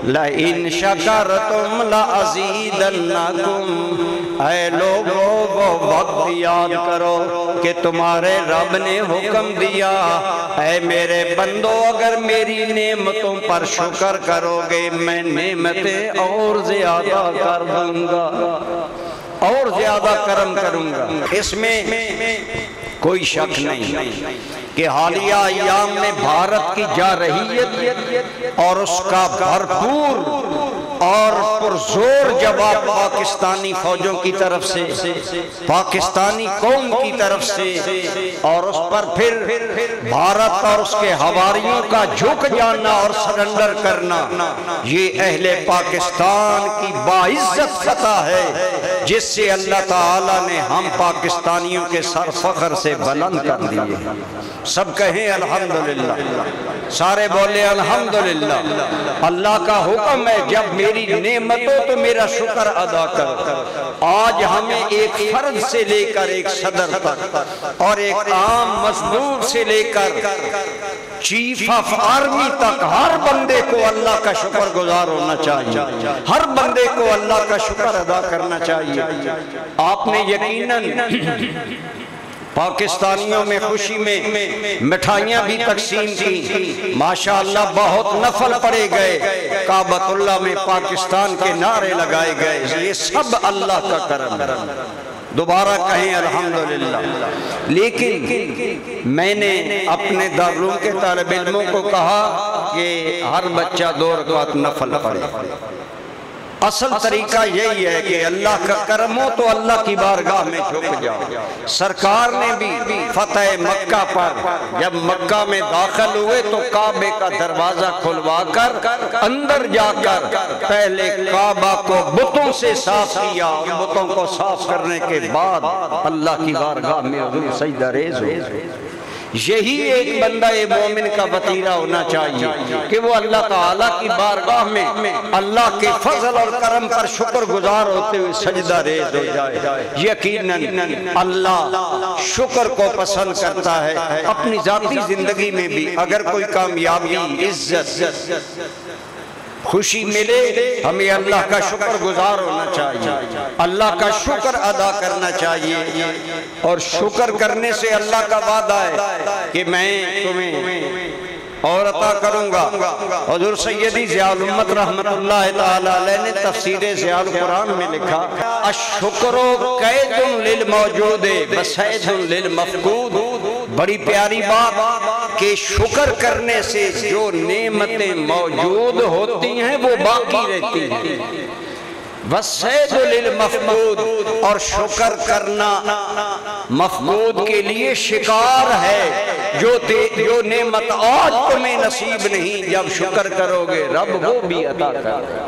لَإِن شَكَرْتُمْ لَأَزِيدَنَّكُمْ۔ اے لوگو وہ وقت یاد کرو کہ تمہارے رب نے حکم دیا، اے میرے بندو اگر میری نعمتوں پر شکر کرو گے میں نعمتیں اور زیادہ کر دوں گا، اور زیادہ کرم کروں گا۔ اس میں کوئی شک نہیں کہ حالیہ ایام میں بھارت کی جارحیت اور اس کا بھرپور اور پرزور جواب پاکستانی فوجوں کی طرف سے، پاکستانی قوم کی طرف سے، اور اس پر پھر بھارت اور اس کے حواریوں کا جھک جانا اور سرنڈر کرنا، یہ اہل پاکستان کی باعزت فتح ہے جس سے اللہ تعالیٰ نے ہم پاکستانیوں کے سر فخر سے بلند کر دیے۔ سب کہیں الحمدللہ، سارے بولے الحمدللہ۔ اللہ کا حکم ہے جب میری نعمت ہو تو میرا شکر ادا کرو۔ آج ہمیں ایک فرد سے لے کر ایک صدر تک اور ایک عام مزدور سے لے کر چیف آف آرمی تک ہر بندے کو اللہ کا شکر گزار ہونا چاہیے، ہر بندے کو اللہ کا شکر ادا کرنا چاہیے۔ آپ نے یقیناً پاکستانیوں میں خوشی میں مٹھائیاں بھی تقسیم کی، ماشاءاللہ بہت نفل پڑے گئے، کعبۃ اللہ میں پاکستان کے نعرے لگائے گئے، یہ سب اللہ کا کرم ہے۔ دوبارہ کہیں الحمدللہ۔ لیکن میں نے اپنے دارالعلوم کے طالب علموں کو کہا کہ ہر بچہ 2 رکعت نفل پڑھے۔ اصل طریقہ یہی ہے کہ اللہ کا کرم ہو تو اللہ کی بارگاہ میں جھک جاؤ۔ سرکار نے بھی فتح مکہ پر جب مکہ میں داخل ہوئے تو کعبے کا دروازہ کھلوا کر اندر جا کر پہلے کعبہ کو بتوں سے صاف کیا، بتوں کو صاف کرنے کے بعد اللہ کی بارگاہ میں حضور سجدہ ریز ہوئے۔ یہی ایک بندہ مومن کا وطیرہ ہونا چاہیے کہ وہ اللہ تعالیٰ کی بارگاہ میں اللہ کے فضل اور کرم پر شکر گزار ہوتے ہوئے سجدہ ریز ہو جائے۔ یقیناً اللہ شکر کو پسند کرتا ہے۔ اپنی ذاتی زندگی میں بھی اگر کوئی کامیابی، عزت، خوشی ملے ہمیں اللہ کا شکر گزار ہونا چاہیے، اللہ کا شکر ادا کرنا چاہیے، اور شکر کرنے سے اللہ کا وعدہ ہے کہ میں تمہیں اور عطا کروں گا۔ حضور سیدی ضیاء الامت رحمت اللہ تعالی علیہ نے تفسیر ضیاء القرآن میں لکھا، الشکر قید للموجود وصید للمفقود۔ بڑی پیاری بات کہ شکر کرنے سے جو نعمتیں موجود ہوتی ہیں وہ باقی رہتی ہیں، وصید للمفقود، اور شکر کرنا مفقود کے لیے شکار ہے۔ جو نعمت آج تمہیں نصیب نہیں جب شکر کرو گے رب وہ بھی عطا کرے گا،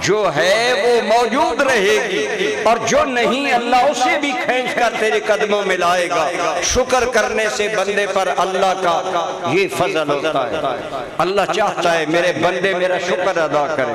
جو ہے وہ موجود رہے گی، اور جو نہیں اللہ اسے بھی کھینچ کر تیرے قدموں میں لائے گا۔ شکر کرنے سے بندے پر اللہ کا یہ فضل ہوتا ہے۔ اللہ چاہتا ہے میرے بندے میرا شکر ادا کریں۔